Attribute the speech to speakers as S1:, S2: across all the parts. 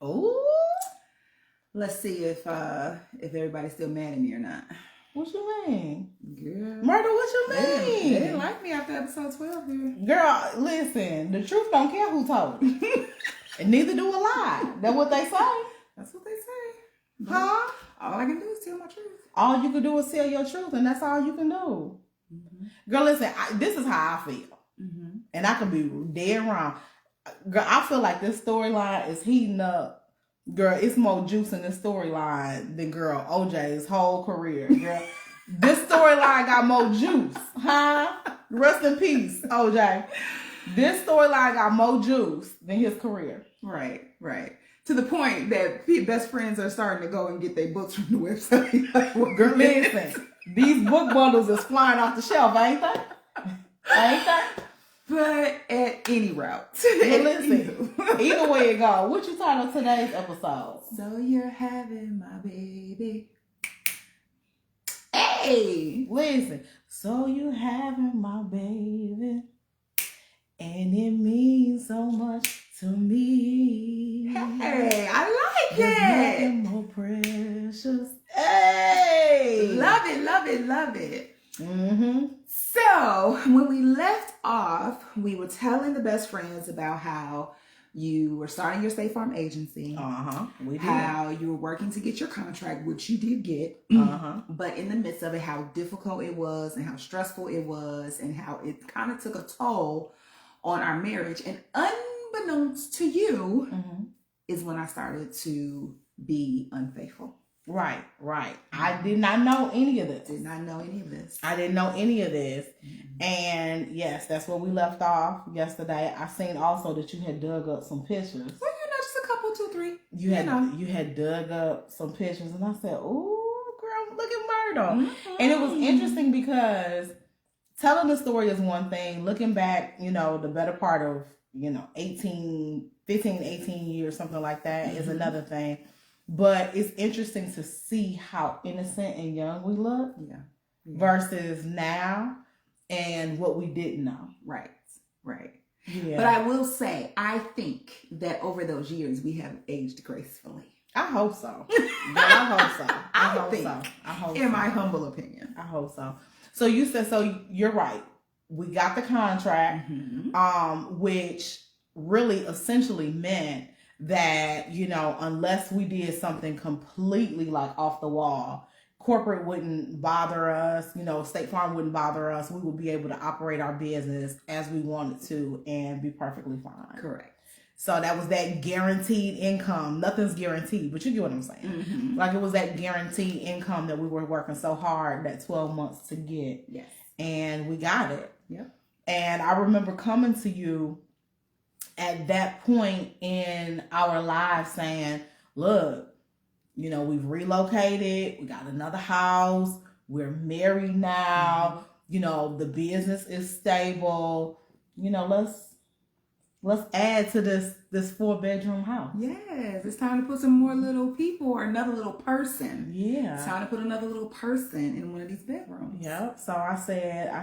S1: Oh,
S2: Let's see if everybody's still mad at me or not.
S1: what you mean?
S2: Girl.
S1: Murder, what you mean?
S2: They didn't like me after episode 12 here.
S1: Girl, listen, the truth don't care who told it. And neither do a lie. That's what they say.
S2: That's what they say.
S1: Huh?
S2: All I can do is tell my truth.
S1: All you can do is tell your truth, and that's all you can do. Mm-hmm. Girl, listen, this is how I feel. Mm-hmm. And I can be dead wrong. Girl, I feel like this storyline is heating up. Girl, it's more juice in this storyline than girl OJ's whole career. Girl, this storyline got more juice. Huh? Rest in peace, OJ. This storyline got more juice than his career.
S2: Right. To the point that best friends are starting to go and get their books from the website. Like, well,
S1: girl, listen, these book bundles is flying off the shelf, ain't they? Ain't they?
S2: But at any route.
S1: Well, listen, either way it go, what you title today's episode?
S2: So you're having my baby. Hey!
S1: Listen, so you having my baby. And it means so much to me.
S2: Hey, I like it.
S1: More precious. Hey!
S2: Love it. Mm-hmm. So, when we left off, we were telling the best friends about how you were starting your State Farm agency.
S1: We did.
S2: How you were working to get your contract, which you did get. But in the midst of it, how difficult it was and how stressful it was and how it kind of took a toll on our marriage. And unbeknownst to you is when I started to be unfaithful.
S1: Right. I did not know any of this.
S2: I didn't know any of this. And yes, that's where we left off yesterday. I seen also that you had dug up some pictures. Well, just a couple, 2, 3.
S1: You had dug up some pictures, and I said, "Ooh, girl, look at Myrtle." And it was interesting because telling the story is one thing. Looking back, the better part of 15, 18 years, something like that, is another thing. But it's interesting to see how innocent and young we look versus now and what we didn't know.
S2: Right.
S1: Yeah.
S2: But I will say, I think that over those years, we have aged gracefully.
S1: I hope so. I hope so.
S2: I hope so. In my humble opinion.
S1: I hope so. So you said, so you're right. We got the contract, which really essentially meant that, unless we did something completely like off the wall, corporate wouldn't bother us, State Farm wouldn't bother us. We would be able to operate our business as we wanted to and be perfectly fine.
S2: Correct.
S1: So that was that guaranteed income. Nothing's guaranteed, but you get what I'm saying. Like it was that guaranteed income that we were working so hard that 12 months to get.
S2: Yes.
S1: And we got it.
S2: Yep.
S1: And I remember coming to you at that point in our lives saying, look, we've relocated, we got another house, we're married now, the business is stable, let's add to this 4-bedroom house.
S2: Yes, it's time to put some more little people or another little person.
S1: Yeah.
S2: It's time to put another little person in one of these bedrooms.
S1: Yep. So I said, I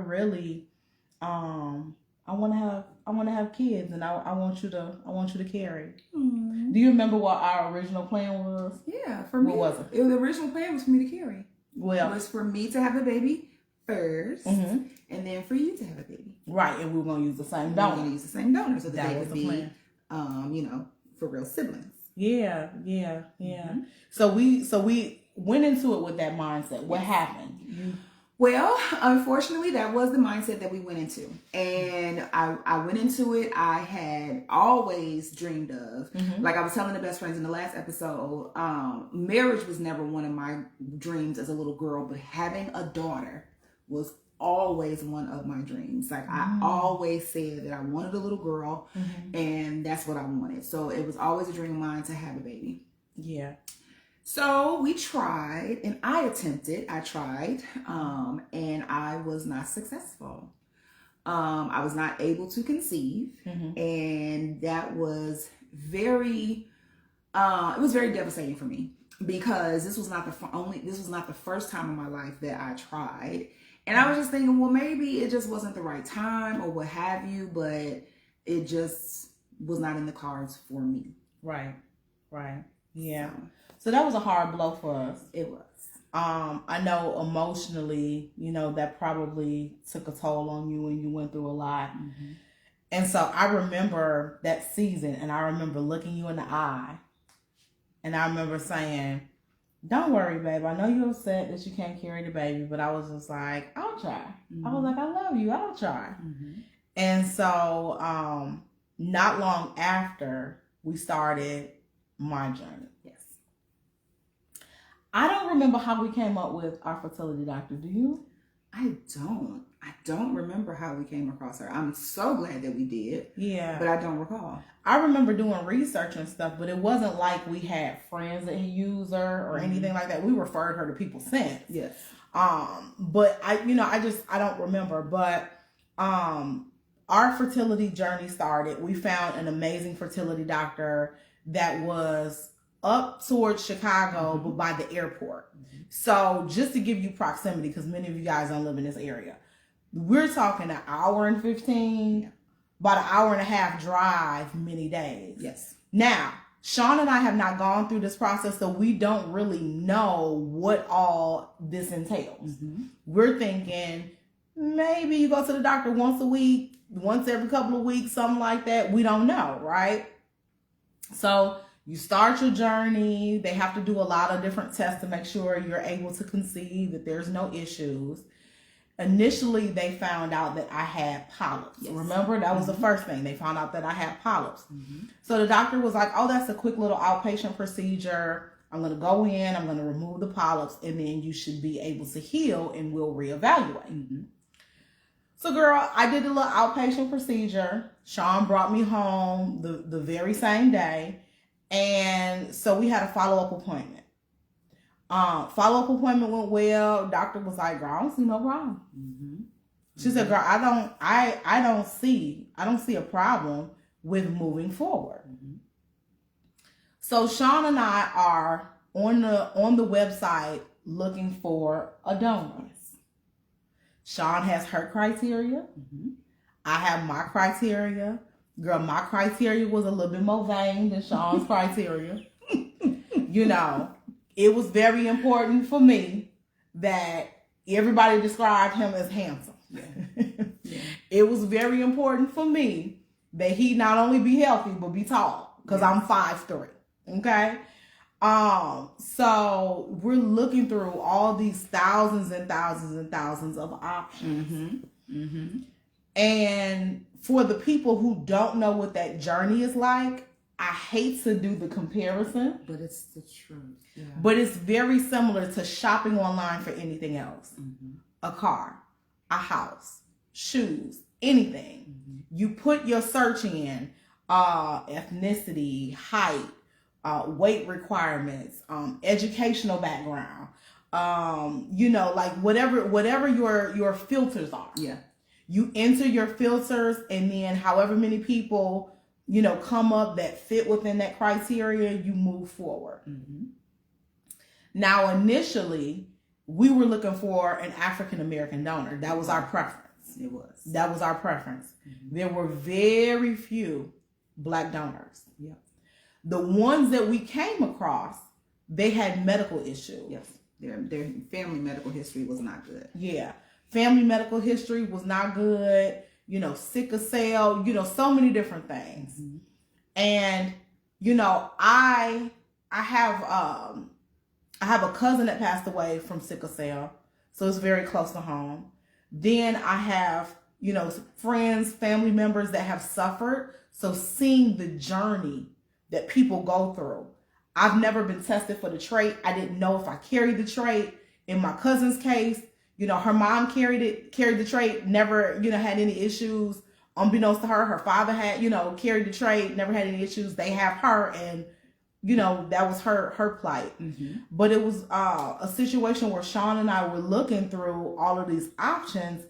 S1: really I want to have kids, and I want you to carry. Mm-hmm. Do you remember what our original plan was?
S2: Yeah, for me.
S1: What was it?
S2: The original plan was for me to carry.
S1: Well,
S2: it was for me to have a baby first, and then for you to have a baby.
S1: Right, and we were gonna use the same donor.
S2: We were gonna use the same donor, so that they could be, for real siblings.
S1: Yeah. Mm-hmm. So we went into it with that mindset. What happened?
S2: Well, unfortunately, that was the mindset that we went into. And I went into it, I had always dreamed of, like I was telling the best friends in the last episode, marriage was never one of my dreams as a little girl, but having a daughter was always one of my dreams. Like I always said that I wanted a little girl, and that's what I wanted. So it was always a dream of mine to have a baby.
S1: Yeah.
S2: So we tried, and I tried, and I was not successful. I was not able to conceive, and that was it was very devastating for me, because this was not the first time in my life that I tried. And I was just thinking, well, maybe it just wasn't the right time or what have you, but it just was not in the cards for me.
S1: Right. Yeah. So that was a hard blow for us.
S2: It was.
S1: I know emotionally, that probably took a toll on you and you went through a lot. Mm-hmm. And so I remember that season, and I remember looking you in the eye, and I remember saying, don't worry, babe. I know you're upset that you can't carry the baby, but I was just like, I'll try. Mm-hmm. I was like, I love you. I'll try. Mm-hmm. And so not long after, we started my journey.
S2: Yes.
S1: I don't remember how we came up with our fertility doctor. Do you?
S2: I don't remember how we came across her. I'm so glad that we did.
S1: Yeah.
S2: But I don't recall.
S1: I remember doing research and stuff, but it wasn't like we had friends that used her or anything like that. We referred her to people since.
S2: Yes.
S1: But I don't remember. But our fertility journey started. We found an amazing fertility doctor that was up towards Chicago, but by the airport. Mm-hmm. So just to give you proximity, because many of you guys don't live in this area, we're talking an hour and 15, about an hour and a half drive, many days.
S2: Yes.
S1: Now, Chaun and I have not gone through this process, so we don't really know what all this entails. Mm-hmm. We're thinking maybe you go to the doctor once a week, once every couple of weeks, something like that. We don't know, right? So you start your journey. They have to do a lot of different tests to make sure you're able to conceive, that there's no issues. Initially, they found out that I had polyps. Yes. Remember, that was the first thing. They found out that I had polyps. Mm-hmm. So the doctor was like, oh, that's a quick little outpatient procedure. I'm going to go in, I'm going to remove the polyps, and then you should be able to heal, and we'll reevaluate. Mm-hmm. So, girl, I did a little outpatient procedure. Chaun brought me home the very same day. And so we had a follow-up appointment. Follow-up appointment went well. Doctor was like, girl, I don't see no problem. Mm-hmm. She said, girl, I don't see a problem with moving forward. Mm-hmm. So Chaun and I are on the website looking for a donor. Chaun has her criteria. Mm-hmm. I have my criteria. Girl, my criteria was a little bit more vain than Chaun's criteria. It was very important for me that everybody described him as handsome. Yeah. It was very important for me that he not only be healthy, but be tall, because I'm 5'3". Okay? So we're looking through all these thousands and thousands and thousands of options. Mm-hmm. Mm-hmm. And for the people who don't know what that journey is like, I hate to do the comparison.
S2: But it's the truth. Yeah.
S1: But it's very similar to shopping online for anything else. Mm-hmm. A car, a house, shoes, anything. Mm-hmm. You put your search in, ethnicity, height, weight requirements, educational background, like whatever your filters are.
S2: Yeah.
S1: You enter your filters, and then however many people, come up that fit within that criteria, you move forward. Mm-hmm. Now, initially, we were looking for an African-American donor. That was our preference.
S2: It was.
S1: That was our preference. Mm-hmm. There were very few Black donors.
S2: Yeah.
S1: The ones that we came across, they had medical issues.
S2: Yes. Their family medical history was not good.
S1: Yeah. Family medical history was not good. Sickle cell, so many different things. Mm-hmm. And, I have a cousin that passed away from sickle cell, so it's very close to home. Then I have, friends, family members that have suffered. So seeing the journey that people go through. I've never been tested for the trait. I didn't know if I carried the trait. In my cousin's case, her mom carried the trait, never, had any issues. Unbeknownst to her father had, carried the trait, never had any issues. They have her, and, that was her plight. Mm-hmm. But it was a situation where Chaun and I were looking through all of these options,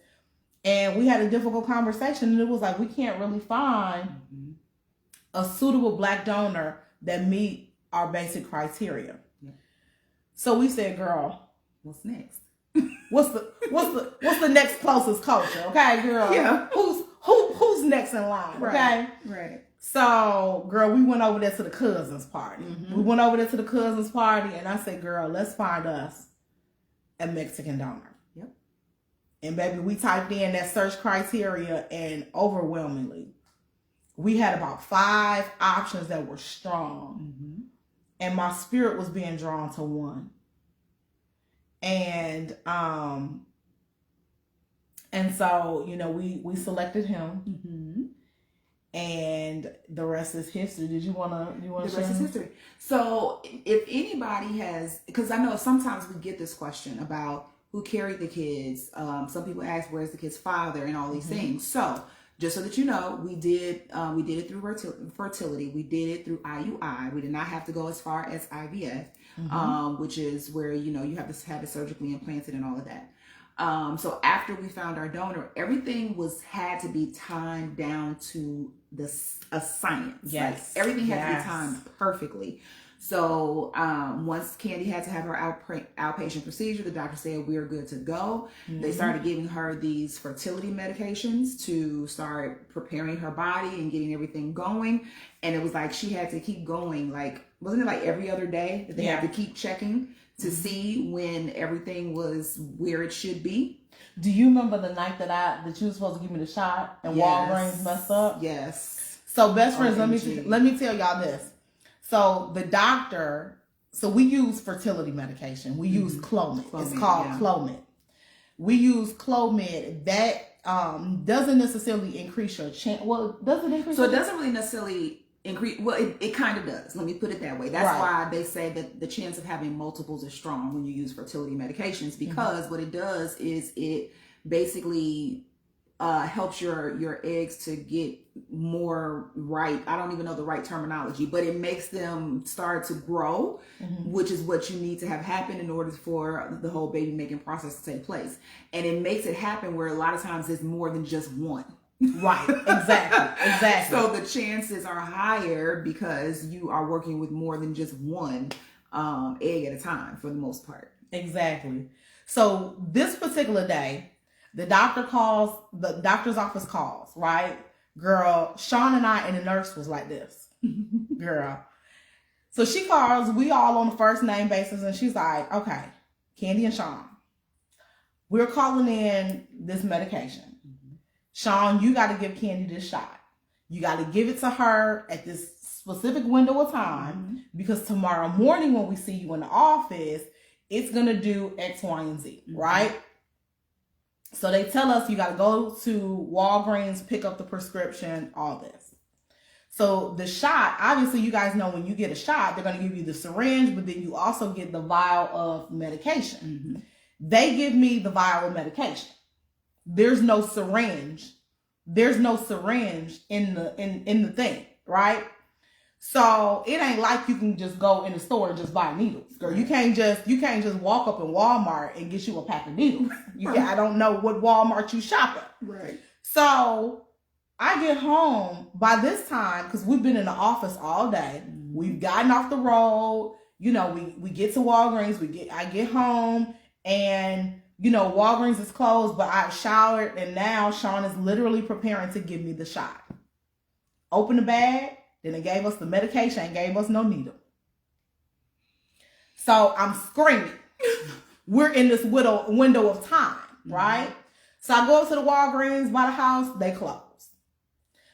S1: and we had a difficult conversation, and it was like, we can't really find a suitable Black donor that meet our basic criteria. Yeah. So we said, girl,
S2: what's next?
S1: What's the next closest culture? Okay, girl.
S2: Yeah.
S1: Who's next in line? Okay.
S2: Right.
S1: So, girl, we went over there to the cousin's party. We went over there to the cousin's party, and I said, girl, let's find us a Mexican donor.
S2: Yep.
S1: And baby, we typed in that search criteria, and overwhelmingly, we had about 5 options that were strong. And my spirit was being drawn to one. And so, you know, we selected him. And the rest is history. Did you want to
S2: The rest is history. So if anybody has, because I know sometimes we get this question about who carried the kids. Some people ask, where's the kid's father and all these things. So just so that you know, we did it through fertility. We did it through IUI. We did not have to go as far as IVF, which is where, you know, you have to have it surgically implanted and all of that. So after we found our donor, everything had to be timed down to a science.
S1: Yes.
S2: Like, everything had to be timed perfectly. So once Candy had to have her outpatient procedure, the doctor said we are good to go. They started giving her these fertility medications to start preparing her body and getting everything going. And it was like she had to keep going. Like, wasn't it like every other day that they had to keep checking to see when everything was where it should be?
S1: Do you remember the night that you were supposed to give me the shot and Walgreens messed up?
S2: Yes.
S1: So best friends, let me tell y'all this. So the doctor, so we use fertility medication. We use Clomid. It's called Clomid. We use Clomid. That doesn't necessarily increase your chance. Well, does it increase?
S2: So it doesn't really necessarily increase. Well, it kind of does. Let me put it that way. That's why they say that the chance of having multiples is strong when you use fertility medications, because what it does is it basically helps your eggs to get more right. I don't even know the right terminology, but it makes them start to grow, which is what you need to have happen in order for the whole baby making process to take place. And it makes it happen where a lot of times it's more than just one.
S1: Right. Exactly.
S2: So the chances are higher because you are working with more than just one egg at a time for the most part.
S1: Exactly. So this particular day, the doctor's office calls, right? Girl, Chaun and I and the nurse was like this. Girl. So she calls, we all on the first name basis, and she's like, okay, Candy and Chaun, we're calling in this medication. Chaun, you got to give Candy this shot. You got to give it to her at this specific window of time, because tomorrow morning when we see you in the office, it's going to do X, Y, and Z, right? So they tell us you got to go to Walgreens, pick up the prescription, all this. So the shot, obviously you guys know when you get a shot, they're going to give you the syringe, but then you also get the vial of medication. They give me the vial of medication. There's no syringe. There's no syringe in the thing, right? So it ain't like you can just go in the store and just buy needles. Girl, you can't just walk up in Walmart and get you a pack of needles. I don't know what Walmart you shop at.
S2: Right.
S1: So I get home by this time, because we've been in the office all day. We've gotten off the road. You know, we get to Walgreens. I get home, and you know, Walgreens is closed, but I've showered, and now Chaun is literally preparing to give me the shot. Open the bag. Then they gave us the medication and gave us no needle. So I'm screaming. We're in this window of time, right? So I go up to the Walgreens by the house. They closed.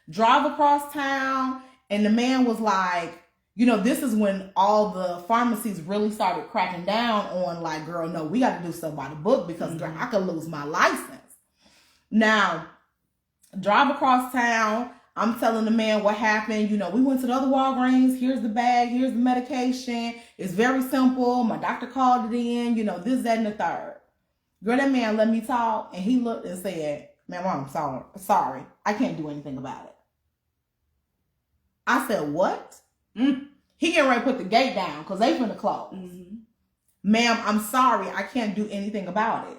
S1: Drive across town, and the man was like, you know, this is when all the pharmacies really started cracking down on, like, girl, no, we got to do stuff by the book, because girl, I could lose my license. Now, drive across town. I'm telling the man what happened. You know, we went to the other Walgreens. Here's the bag. Here's the medication. It's very simple. My doctor called it in. You know, this, that, and the third. Girl, that man let me talk, and he looked and said, "Ma'am, I'm sorry. I can't do anything about it." I said, "What?" He getting ready to put the gate down because they finna close. "Ma'am, I'm sorry. I can't do anything about it."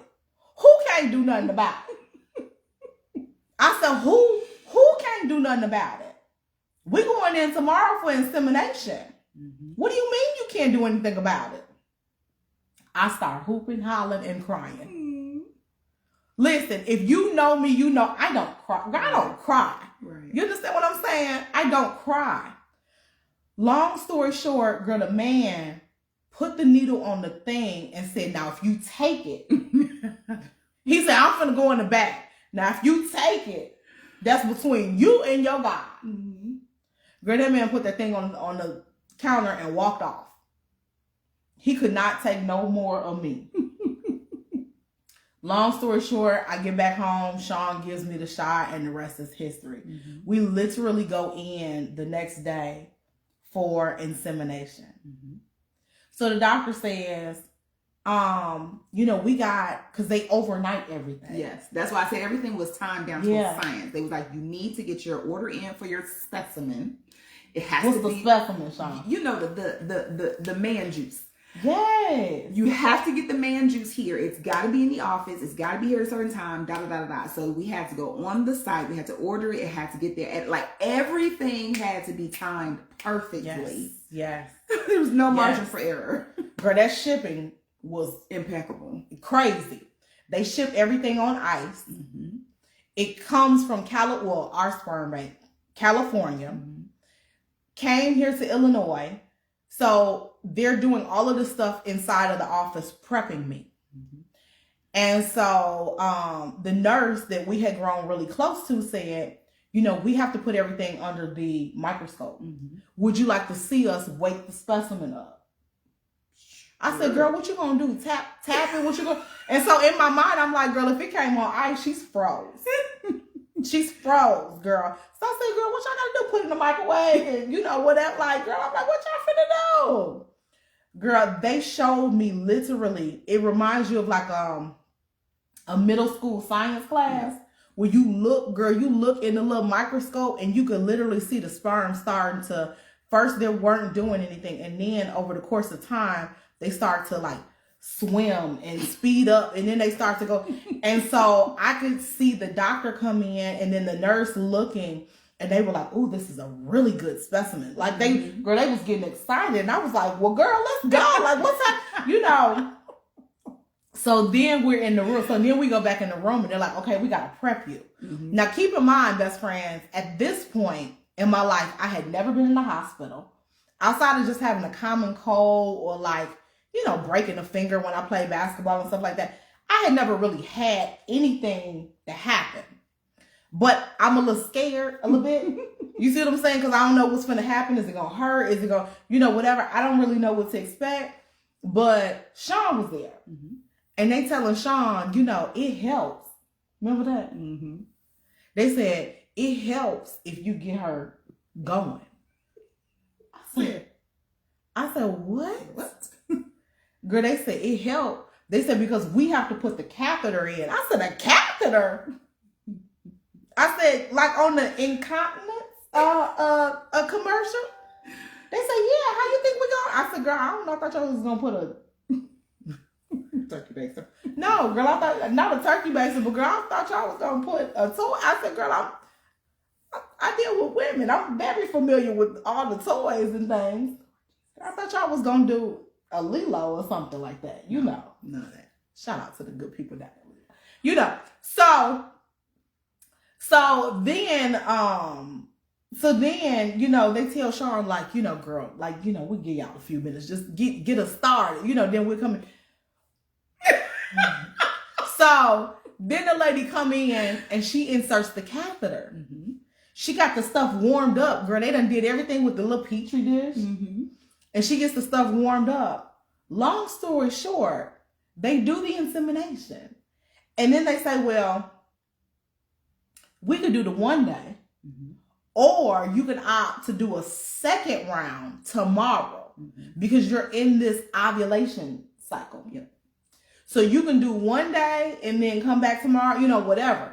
S1: Who can't do nothing about it? I said, Who can't do nothing about it? We going in tomorrow for insemination. What do you mean you can't do anything about it? I start hooping, hollering, and crying. Listen, if you know me, you know I don't cry. I don't cry.
S2: Right.
S1: You understand what I'm saying? I don't cry. Long story short, girl, the man put the needle on the thing and said, now if you take it, he said, I'm finna go in the back. Now if you take it, that's between you and your God.
S2: Mm-hmm.
S1: Girl, that man put that thing on the counter and walked off. He could not take no more of me. Long story short, I get back home. Chaun gives me the shot, and the rest is history. Mm-hmm. We literally go in the next day for insemination. Mm-hmm. So the doctor says, we got, because they overnight everything.
S2: Yes, that's why I said everything was timed down to a science. They was like, you need to get your order in for your specimen. It has
S1: What's
S2: to be
S1: the specimen, Chaun?
S2: You know the man juice.
S1: Yes.
S2: You have to get the man juice here. It's got to be in the office. It's got to be here at a certain time. Da da da da. So we had to go on the site. We had to order it. It had to get there. And like everything had to be timed perfectly.
S1: Yes.
S2: There was no margin for error.
S1: Girl, that shipping was
S2: impeccable.
S1: Crazy. They shipped everything on ice. Mm-hmm. It comes from our sperm bank, California. Mm-hmm. Came here to Illinois. So they're doing all of this stuff inside of the office, prepping me. Mm-hmm. And so the nurse that we had grown really close to said, we have to put everything under the microscope. Mm-hmm. Would you like to see us wake the specimen up? I said, girl, what you gonna do? Tap it? What you gonna? And so in my mind, I'm like, girl, if it came on ice, she's froze. She's froze, girl. So I said, girl, what y'all gotta do? Put it in the microwave and whatever. Like, girl, I'm like, what y'all finna do? Girl, they showed me literally, it reminds you of like a middle school science class where you look in the little microscope and you could literally see the sperm starting to, first they weren't doing anything. And then over the course of time, they start to like swim and speed up, and then they start to go. And so I could see the doctor come in and then the nurse looking, and they were like, oh, this is a really good specimen. Like they was getting excited. And I was like, well, girl, let's go. Like, what's that? So then we're in the room. So then we go back in the room and they're like, okay, we got to prep you. Mm-hmm. Now keep in mind, best friends, at this point in my life, I had never been in the hospital. Outside of just having a common cold or like, breaking a finger when I play basketball and stuff like that, I had never really had anything that happened. But I'm a little scared a little bit. You see what I'm saying? Because I don't know what's going to happen. Is it going to hurt? Is it going to, whatever. I don't really know what to expect. But Chaun was there. Mm-hmm. And they telling Chaun, it helps. Remember that? Mm-hmm. They said, it helps if you get her going. I said, what? Girl, they said it helped. They said because we have to put the catheter in. I said, a catheter? I said, like on the incontinence a commercial? They said, yeah, how you think we going? I said, girl, I don't know. I thought y'all was going to put a turkey baster. No, girl, I thought, not a turkey baster, but girl, I thought y'all was going to put a toy. I said, girl, I deal with women. I'm very familiar with all the toys and things. I thought y'all was going to do a Lilo or something like that. None of that. Shout out to the good people down there. So then, they tell Chaun, like, girl, like, we give y'all a few minutes. Just get us started. Then we're coming. So then the lady come in and she inserts the catheter. Mm-hmm. She got the stuff warmed up, girl. They done did everything with the little petri dish. Mm-hmm. And she gets the stuff warmed up. Long story short, they do the insemination. And then they say, well, we could do the one day. Mm-hmm. Or you can opt to do a second round tomorrow. Mm-hmm. Because you're in this ovulation cycle. Yep. So you can do one day and then come back tomorrow, whatever.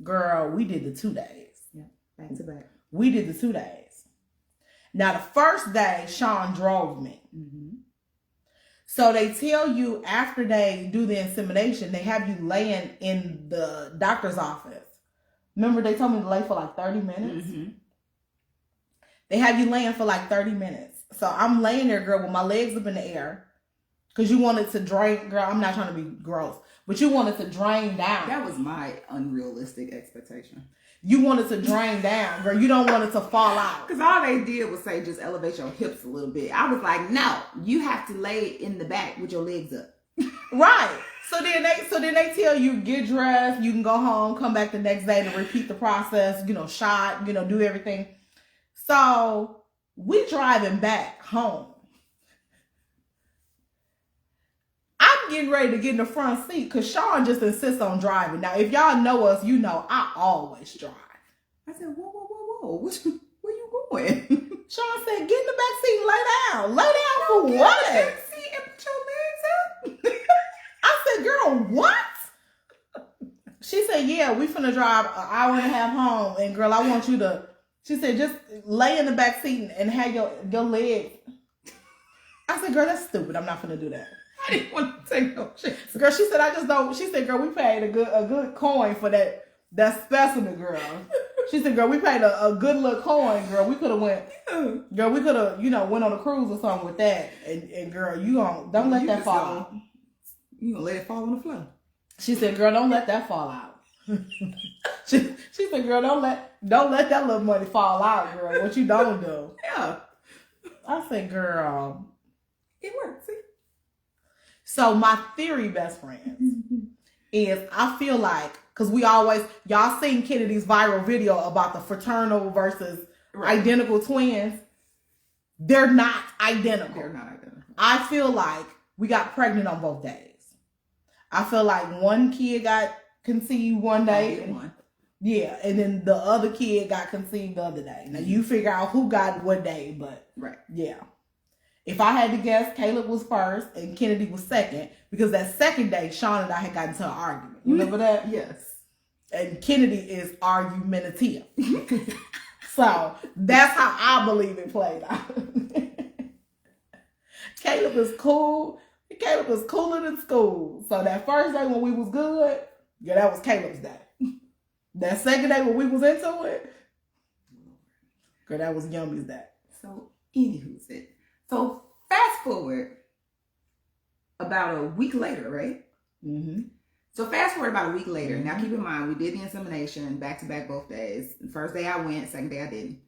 S1: Girl, we did the 2 days.
S2: Yeah, back to back.
S1: We did the 2 days. Now, the first day, Chaun drove me. Mm-hmm. So they tell you after they do the insemination, they have you laying in the doctor's office. Remember, they told me to lay for like 30 minutes? Mm-hmm. They have you laying for like 30 minutes. So I'm laying there, girl, with my legs up in the air. Because you wanted to drain, girl, I'm not trying to be gross, but you wanted to drain down.
S2: That was my unrealistic expectation.
S1: You wanted to drain down, girl. You don't want it to fall out.
S2: Because all they did was say, just elevate your hips a little bit. I was like, no, you have to lay in the back with your legs up.
S1: Right. So then they tell you, get dressed, you can go home, come back the next day to repeat the process, shot, do everything. So we driving back home. I'm getting ready to get in the front seat because Chaun just insists on driving. Now, if y'all know us, you know I always drive.
S2: I said, whoa. Where you going?
S1: Chaun said, get in the back seat and lay down. Lay down for
S2: Get
S1: what?
S2: in the back seat and put your legs up.
S1: I said, girl, what? She said, yeah, we finna drive an hour and a half home. And girl, I want you to, she said, just lay in the back seat and have your legs. I said, girl, that's stupid. I'm not finna do that.
S2: I didn't want to take no chance.
S1: Girl, she said, I just don't. She said, girl, we paid a good coin for that specimen, girl. She said, girl, we paid a good little coin, girl. We could have went, girl, we could have, went on a cruise or something with that. And girl, don't let that fall out.
S2: You gonna let it fall on the floor.
S1: She said, girl, don't let that fall out. she said, girl, don't let that little money fall out, girl. What you don't do.
S2: Yeah.
S1: I said, girl.
S2: It works, see?
S1: So my theory, best friends, is I feel like, because y'all seen Kennedy's viral video about the fraternal versus identical twins. They're not identical. I feel like we got pregnant on both days. I feel like one kid got conceived one day. And then the other kid got conceived the other day. Now you figure out who got what day, but yeah. If I had to guess, Caleb was first and Kennedy was second, because that second day, Chaun and I had gotten into an argument. Remember that?
S2: Yes.
S1: And Kennedy is argumentative. So that's how I believe it played out. Caleb is cool. Caleb was cooler than school. So that first day when we was good, yeah, that was Caleb's day. That second day when we was into it, girl, that was Yummy's day.
S2: So, anywho's it. So, fast forward about a week later, right? Mm-hmm. So, fast forward about a week later. Now, keep in mind, we did the insemination back-to-back both days. The first day I went, second day I didn't.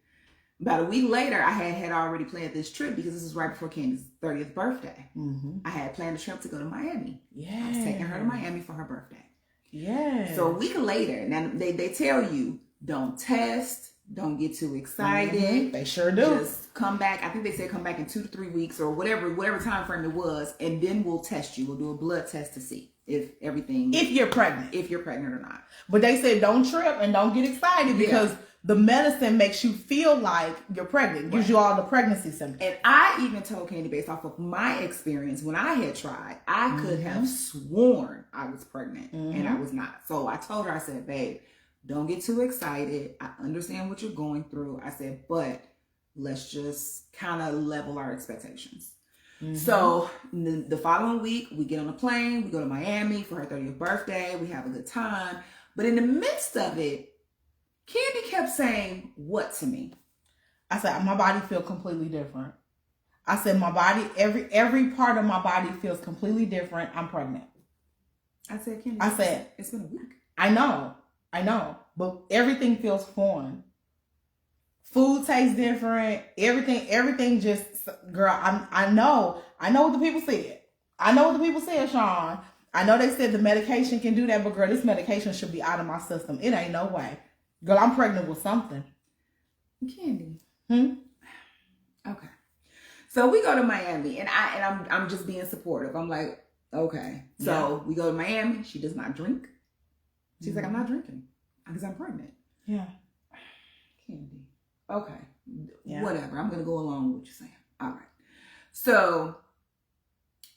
S2: About a week later, I had already planned this trip because this was right before Candy's 30th birthday. Mm-hmm. I had planned a trip to go to Miami. Yeah. I was taking her to Miami for her birthday. Yeah. So, a week later, now they tell you, don't test. Don't get too excited.
S1: Mm-hmm. They sure do.
S2: Just come back. I think they said come back in 2 to 3 weeks or whatever time frame it was, and then we'll test you. We'll do a blood test to see if you're pregnant or not.
S1: But they said don't trip and don't get excited because the medicine makes you feel like you're pregnant. Gives you all the pregnancy symptoms.
S2: And I even told Candy, based off of my experience when I had tried, I could have sworn I was pregnant and I was not. So I told her, I said, babe, don't get too excited. I understand what you're going through. I said, but let's just kind of level our expectations. Mm-hmm. So the following week, we get on a plane. We go to Miami for her 30th birthday. We have a good time. But in the midst of it, Candy kept saying, what to me?
S1: I said, my body feels completely different. I said, my body, every part of my body feels completely different. I'm pregnant.
S2: I said, Candy, it's been a week.
S1: I know, but everything feels foreign. Food tastes different. Everything just, girl, I know what the people said. I know what the people said, Chaun. I know they said the medication can do that, but girl, this medication should be out of my system. It ain't no way. Girl, I'm pregnant with something.
S2: Candy. Okay. So we go to Miami and I'm just being supportive. I'm like, okay. So we go to Miami. She does not drink. She's like, I'm not drinking because I'm pregnant. Yeah. Candy. Okay. Yeah. Whatever. I'm going to go along with what you're saying. All right. So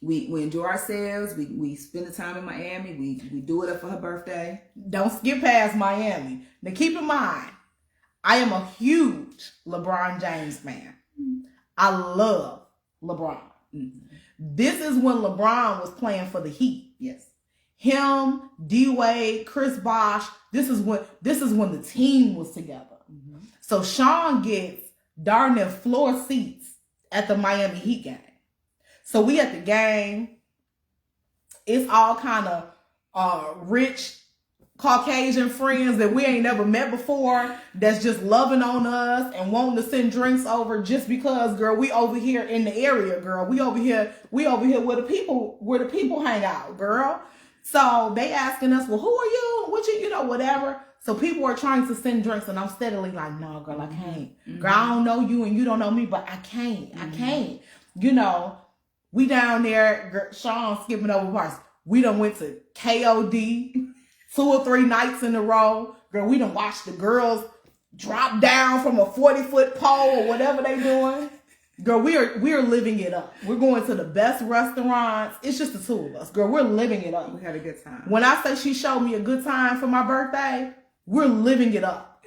S2: we enjoy ourselves. We spend the time in Miami. We do it up for her birthday.
S1: Don't skip past Miami. Now keep in mind, I am a huge LeBron James fan. I love LeBron. Mm-hmm. This is when LeBron was playing for the Heat.
S2: Yes.
S1: Him, D-Wade, Chris Bosh. This is when the team was together. Mm-hmm. So Chaun gets darn near floor seats at the Miami Heat game. So we at the game. it's all kind of rich Caucasian friends that we ain't never met before that's just loving on us and wanting to send drinks over just because, girl, we over here in the area, girl. We over here where the people hang out, girl. So they asking us, well, who are you? What you know, whatever. So people are trying to send drinks and I'm steadily like, no, girl, I can't. Mm-hmm. Girl, I don't know you and you don't know me, but I can't. Mm-hmm. I can't. You know, we down there, girl, Chaun skipping over parts. We done went to KOD 2 or 3 nights in a row. Girl, we done watched the girls drop down from a 40-foot pole or whatever they doing. Girl, we are living it up. We're going to the best restaurants. It's just the 2 of us. Girl, we're living it up.
S2: We had a good time.
S1: When I say she showed me a good time for my birthday, we're living it up.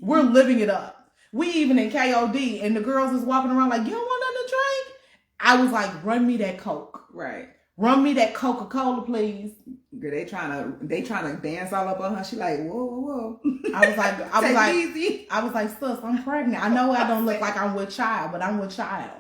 S1: We're living it up. We even in KOD and the girls is walking around like, you don't want nothing to drink? I was like, run me that Coke.
S2: Right.
S1: Run me that Coca-Cola, please.
S2: Girl, they trying to dance all up on her. She like, whoa.
S1: I was like, sis, I'm pregnant. I know I don't look like I'm with child, but I'm with child.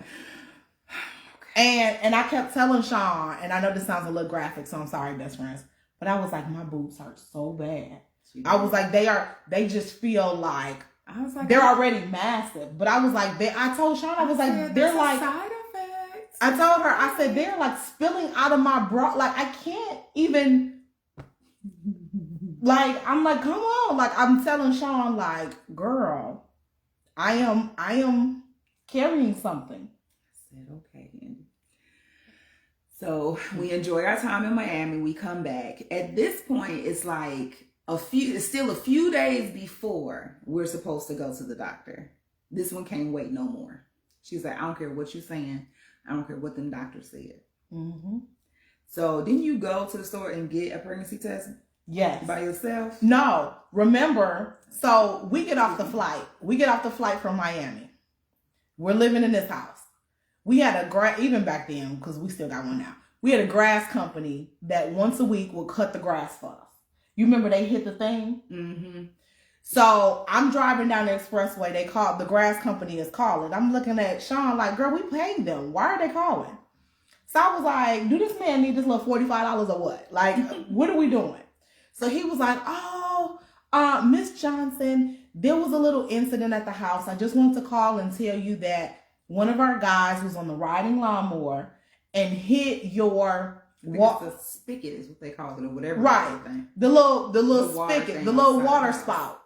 S1: Okay. And I kept telling Chaun, and I know this sounds a little graphic, so I'm sorry, best friends, but I was like, my boobs hurt so bad. I was like, they just feel like,
S2: I was like,
S1: they're already massive. But I was like, I told Chaun, I was like, they're like side effects. I told her, I said, they're like spilling out of my bra. Like, I can't even, like, I'm like, come on. Like, I'm telling Chaun, like, girl, I am carrying something.
S2: I said, okay, Candy. So we enjoy our time in Miami. We come back. At this point, it's like, it's still a few days before we're supposed to go to the doctor. This one can't wait no more. She's like, I don't care what you're saying. I don't care what them doctors said. Mm-hmm. So didn't you go to the store and get a pregnancy test?
S1: Yes.
S2: By yourself?
S1: No. Remember, so we get off the flight. We get off the flight from Miami. We're living in this house. We had even back then, because we still got one now. We had a grass company that once a week would cut the grass for us. You remember they hit the thing? Mm-hmm. So I'm driving down the expressway. The grass company is calling. I'm looking at Chaun like, girl, we paid them. Why are they calling? So I was like, do this man need this little $45 or what? Like, what are we doing? So he was like, Miss Johnson, there was a little incident at the house. I just wanted to call and tell you that one of our guys was on the riding lawnmower and hit your...
S2: The spigot is what they call it, or whatever.
S1: Right. The little spigot, the little water spout.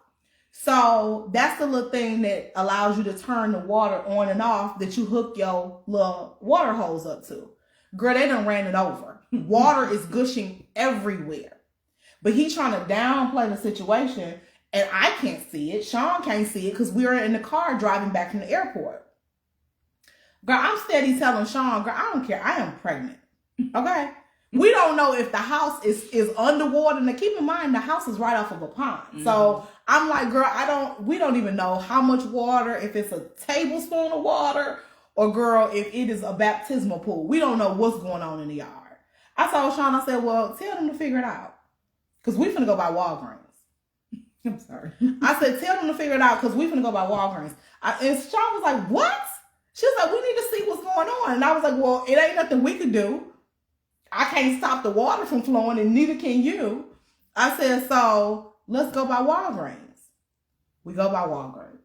S1: So that's the little thing that allows you to turn the water on and off that you hook your little water hose up to. Girl, they done ran it over. Water is gushing everywhere. But he trying to downplay the situation, and I can't see it. Chaun can't see it because we were in the car driving back from the airport. Girl, I'm steady telling Chaun, girl, I don't care. I am pregnant. Okay? We don't know if the house is underwater. Now, keep in mind, the house is right off of a pond. Mm-hmm. So I'm like, girl, we don't even know how much water, if it's a tablespoon of water, or girl, if it is a baptismal pool. We don't know what's going on in the yard. I told Chaun, I said, well, tell them to figure it out. Because we finna go by Walgreens.
S2: I'm sorry.
S1: I said, tell them to figure it out because we finna go by Walgreens. And Chaun was like, what? She was like, we need to see what's going on. And I was like, well, it ain't nothing we could do. I can't stop the water from flowing and neither can you. I said, so let's go by Walgreens. We go by Walgreens.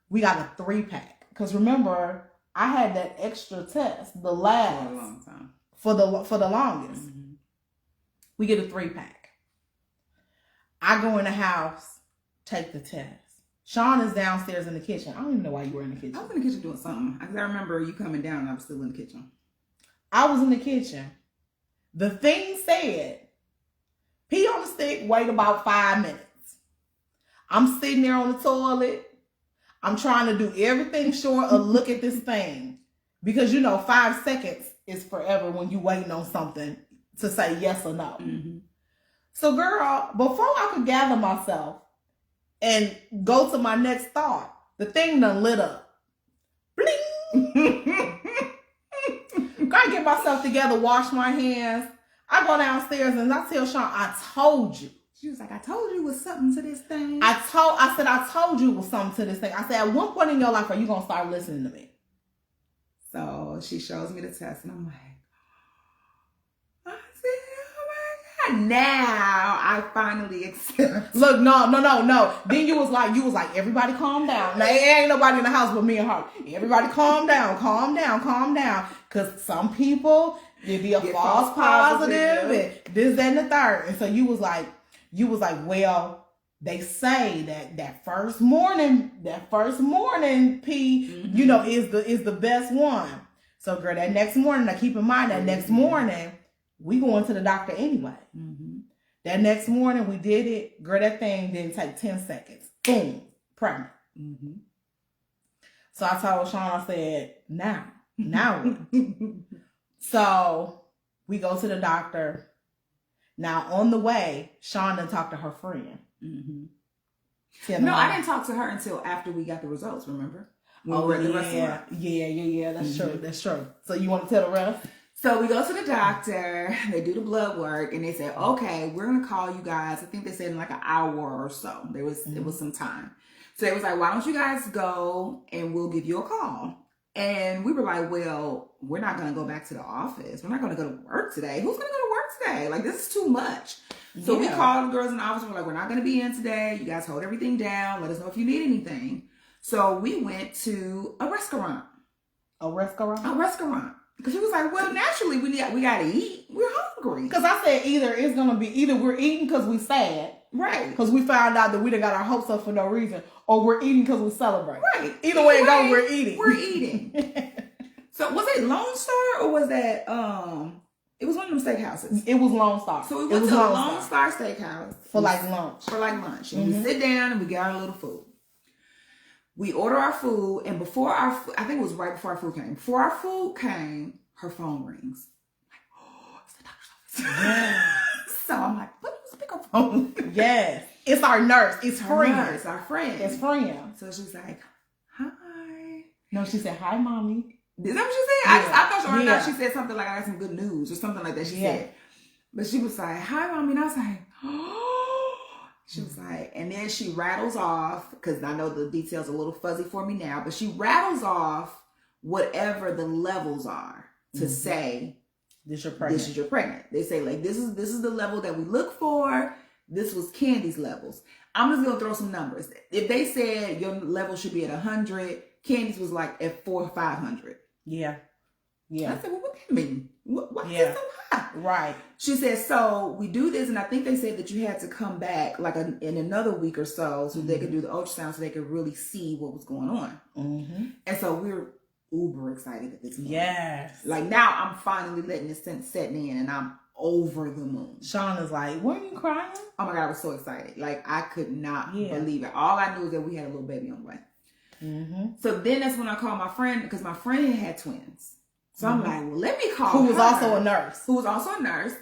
S1: We got a 3-pack. Because remember, I had that extra test, the last.
S2: For a long time.
S1: For the longest. Mm-hmm. We get a 3-pack. I go in the house, take the test. Chaun is downstairs in the kitchen. I don't even know why you were in the kitchen.
S2: I was in the kitchen doing something. I remember you coming down and I was still in the kitchen.
S1: I was in the kitchen. The thing said, pee on the stick, wait about 5 minutes. I'm sitting there on the toilet. I'm trying to do everything short of look at this thing. Because, 5 seconds is forever when you're waiting on something to say yes or no. Mm-hmm. So, girl, before I could gather myself and go to my next thought, the thing done lit up. Bling! I get myself together, wash my hands. I go downstairs and I tell Chaun, I told you.
S2: She was like, I told you it was something to this thing.
S1: I told you it was something to this thing. I said, at one point in your life, are you going to start listening to me?
S2: So she shows me the test and I'm like, I Now I finally accept.
S1: Look, no. Then you was like, everybody calm down. Now, ain't nobody in the house but me and her. Everybody calm down. Because some people, they be a false positive and this, that, and the third. And so you was like, well, they say that first morning P, you know, is the best one. So girl, that next morning, now keep in mind that next morning, we going to the doctor anyway. That next morning we did it. Girl, that thing didn't take 10 seconds. Boom, pregnant. So I told Chaun, I said, now what? So we go to the doctor. Now on the way, Chaun done talked to her friend.
S2: No, I didn't talk to her until after we got the results, remember? When we were at the restaurant.
S1: Yeah. That's true. So you want to tell the rest?
S2: So we go to the doctor, they do the blood work, and they say, okay, we're going to call you guys. I think they said in like an hour or so. It was some time. So it was like, why don't you guys go and we'll give you a call. And we were like, well, we're not going to go back to the office. We're not going to go to work today. Who's going to go to work today? Like, this is too much. So we called the girls in the office. We're like, we're not going to be in today. You guys hold everything down. Let us know if you need anything. So we went to a restaurant.
S1: A restaurant?
S2: A restaurant. Because she was like, well, naturally, we got to eat. We're hungry.
S1: Because I said either we're eating because we sad.
S2: Right.
S1: Because we found out that we done got our hopes up for no reason. Or we're eating because we celebrate.
S2: Right.
S1: Either way it goes, we're eating.
S2: We're eating. So was it Lone Star or was that, it was one of them steakhouses.
S1: It was Lone Star.
S2: So we went to Lone Star Steakhouse.
S1: For like lunch.
S2: And we sit down and we get our little food. We order our food, and before our food, I think it was right before our food came. Before our food came, her phone rings. Like, oh, it's the doctor's office.
S1: Yeah.
S2: So I'm like, what was pick up phone?
S1: Yes. It's our nurse. It's friend.
S2: Nurse, our friend.
S1: It's friend.
S2: So she's like, hi.
S1: No, she said, hi, mommy.
S2: Is that what she said?
S1: Yeah.
S2: I thought or she said something like, I got some good news or something like that she said. But she was like, hi, mommy. And I was like, oh. She was like, and then she rattles off, because I know the details are a little fuzzy for me now, but she rattles off whatever the levels are to say,
S1: this you're
S2: pregnant. They say, like, this is the level that we look for. This was Candy's levels. I'm just going to throw some numbers. If they said your level should be at 100, Candy's was like at 400 or 500.
S1: Yeah.
S2: I said, well, what does that mean? Why is it so high?
S1: Right.
S2: She said, so we do this, and I think they said that you had to come back like in another week or so they could do the ultrasound so they could really see what was going on. And so we're uber excited at this moment.
S1: Yes.
S2: Like, now I'm finally letting this set in, and I'm over the moon.
S1: Chaun is like, weren't you crying?
S2: Oh my God, I was so excited. Like, I could not believe it. All I knew was that we had a little baby on the way. So then that's when I called my friend, because my friend had twins. So I'm like, well, let me call her.
S1: Who was also a nurse.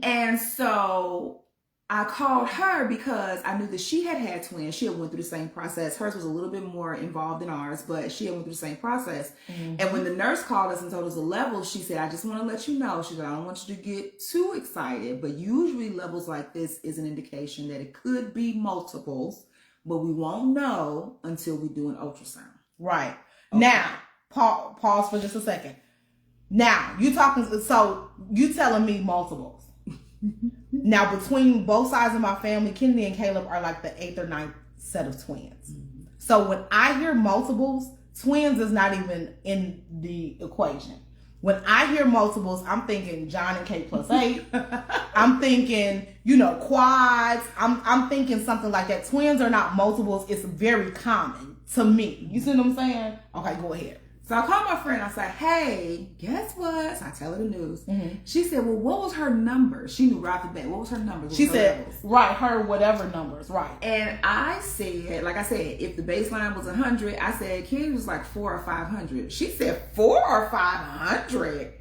S2: And so I called her because I knew that she had twins. She had went through the same process. Hers was a little bit more involved than ours, but she had went through the same process. And when the nurse called us and told us the levels, she said, I just want to let you know. She said, I don't want you to get too excited, but usually levels like this is an indication that it could be multiples, but we won't know until we do an ultrasound.
S1: Right. Okay. Now, pause for just a second. Now, you telling me multiples. Now, between both sides of my family, Candy and Caleb are like the 8th or 9th set of twins. So when I hear multiples, twins is not even in the equation. When I hear multiples, I'm thinking John and Kate plus 8. I'm thinking, quads. I'm thinking something like that. Twins are not multiples. It's very common to me. You see what I'm saying? Okay, go ahead.
S2: So I called my friend. I said, hey, guess what? So I tell her the news. She said, well, what was her number? She knew right off the bat. What was her number?
S1: She said, her whatever numbers, right. And
S2: I said, like I said, if the baseline was 100, I said, Candy was like 400 or 500. She said 400 or 500.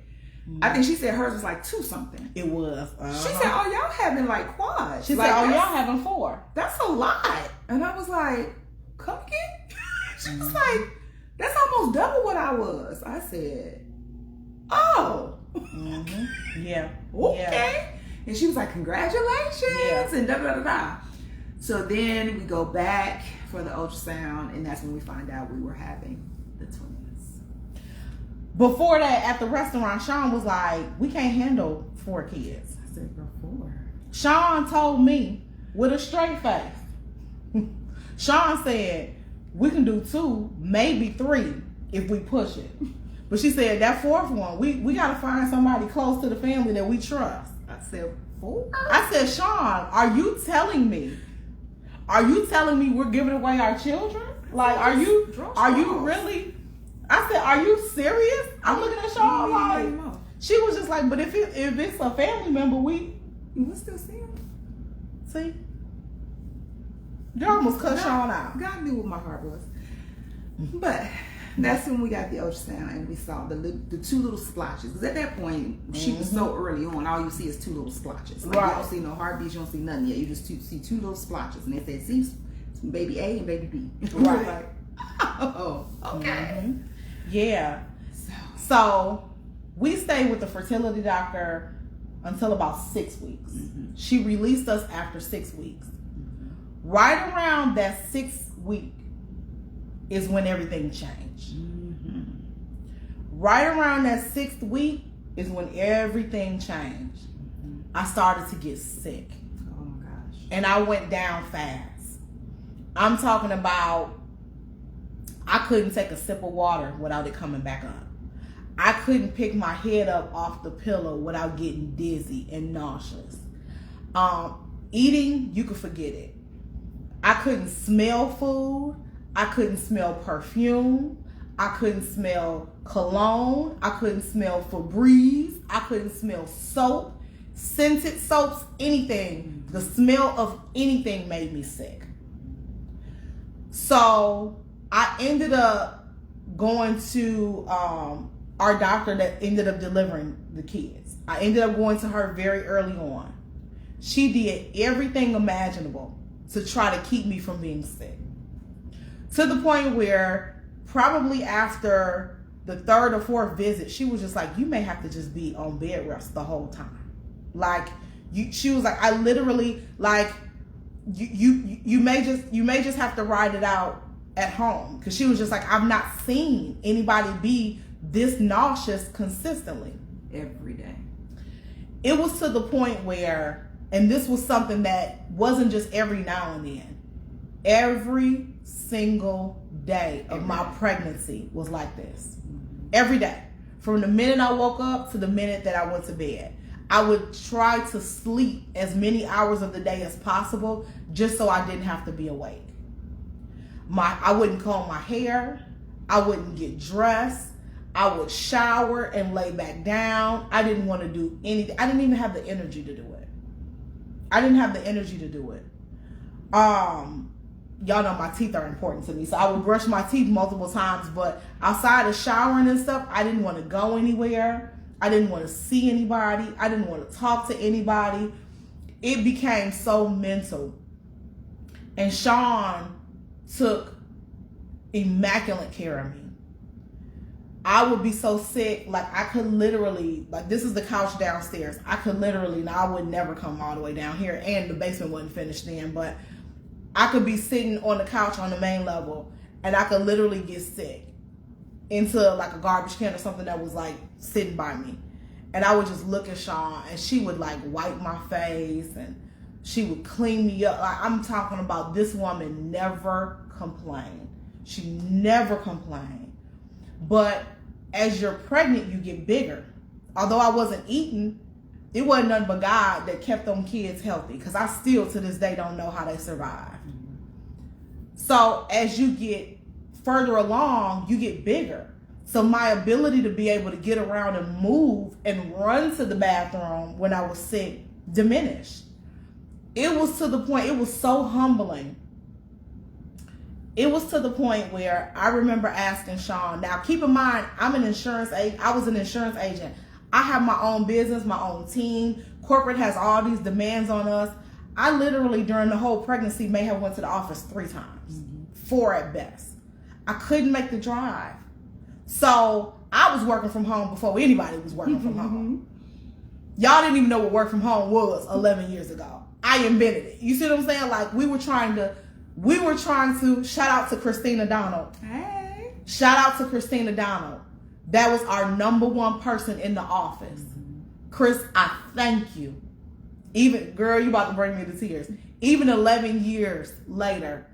S2: I think she said hers was like 2 something.
S1: It was.
S2: She said, oh, y'all having like quads.
S1: She said, oh, y'all having 4.
S2: That's a lot. And I was like, come again? She was like, that's almost double what I was. I said, oh.
S1: Yeah.
S2: Okay.
S1: Yeah.
S2: And she was like, congratulations. And da-da-da-da. So then we go back for the ultrasound, and that's when we find out we were having the twins.
S1: Before that, at the restaurant, Chaun was like, we can't handle 4 kids.
S2: I said, girl, 4.
S1: Chaun told me with a straight face. Chaun said, we can do 2, maybe 3 if we push it. But she said that 4th one, we got to find somebody close to the family that we trust.
S2: I said, 4?
S1: I said, Chaun, are you telling me we're giving away our children? Like, are you really? I said, are you serious? I'm looking at Chaun like, she was just like, but if it's a family member, we
S2: still see him.
S1: See? You almost cut Chaun out.
S2: God knew what my heart was. But that's when we got the ultrasound and we saw the 2 little splotches. Because at that point, she was so early on, all you see is 2 little splotches. Like, you don't see no heartbeats, you don't see nothing yet. You just see 2 little splotches. And they said, see, baby A and baby B.
S1: Right.
S2: Like, oh, okay.
S1: Yeah. So we stayed with the fertility doctor until about 6 weeks. She released us after 6 weeks. Right around that 6th week is when everything changed. Right around that 6th week is when everything changed. I started to get sick.
S2: Oh my gosh.
S1: And I went down fast. I'm talking about, I couldn't take a sip of water without it coming back up. I couldn't pick my head up off the pillow without getting dizzy and nauseous. Eating, you could forget it. I couldn't smell food. I couldn't smell perfume. I couldn't smell cologne. I couldn't smell Febreze. I couldn't smell soap, scented soaps, anything. The smell of anything made me sick. So I ended up going to our doctor that ended up delivering the kids. I ended up going to her very early on. She did everything imaginable to try to keep me from being sick. To the point where probably after the 3rd or 4th visit, she was just like, you may have to just be on bed rest the whole time. Like, she was like, I literally, like, you may just have to ride it out at home. Because she was just like, I've not seen anybody be this nauseous consistently.
S2: Every day.
S1: It was to the point where, and this was something that wasn't just every now and then, every single day of my pregnancy was like this. Every day. From the minute I woke up to the minute that I went to bed. I would try to sleep as many hours of the day as possible just so I didn't have to be awake. I wouldn't comb my hair. I wouldn't get dressed. I would shower and lay back down. I didn't want to do anything. I didn't even have the energy to do it. Y'all know my teeth are important to me. So I would brush my teeth multiple times, but outside of showering and stuff, I didn't want to go anywhere. I didn't want to see anybody. I didn't want to talk to anybody. It became so mental. And Chaun took immaculate care of me. I would be so sick, like I could literally, like this is the couch downstairs. I could literally, now I would never come all the way down here, and the basement wasn't finished then, but I could be sitting on the couch on the main level and I could literally get sick into like a garbage can or something that was like sitting by me. And I would just look at Chaun and she would like wipe my face and she would clean me up. Like, I'm talking about, this woman never complained. She never complained. But as you're pregnant, you get bigger. Although I wasn't eating, it wasn't nothing but God that kept them kids healthy, because I still to this day don't know how they survived. So as you get further along, you get bigger. So my ability to be able to get around and move and run to the bathroom when I was sick diminished. It was to the point, it was so humbling. It was to the point where I remember asking Chaun, now keep in mind, I was an insurance agent. I have my own business, my own team. Corporate has all these demands on us. I literally, during the whole pregnancy, may have went to the office 3 times, 4 at best. I couldn't make the drive. So I was working from home before anybody was working from home. Y'all didn't even know what work from home was 11 years ago. I invented it. You see what I'm saying? Like we were trying to, shout out to Christina Donald.
S2: Hey.
S1: Shout out to Christina Donald. That was our #1 person in the office. Chris, I thank you Even, girl, you about to bring me to tears. Even 11 years later,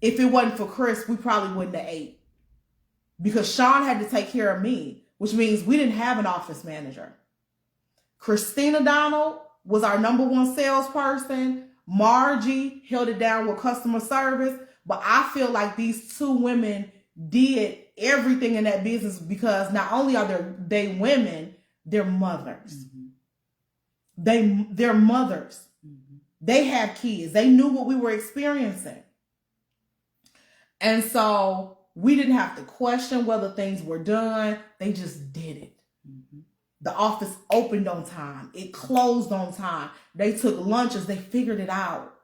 S1: if it wasn't for Chris, we probably wouldn't have ate. Because Chaun had to take care of me, which means we didn't have an office manager. Christina Donald was our number one salesperson. Margie held it down with customer service. But I feel like these two women did everything in that business because not only are they women, they're mothers. They're mothers. They have kids. They knew what we were experiencing. And so we didn't have to question whether things were done. They just did it. The office opened on time. It closed on time. They took lunches. They figured it out.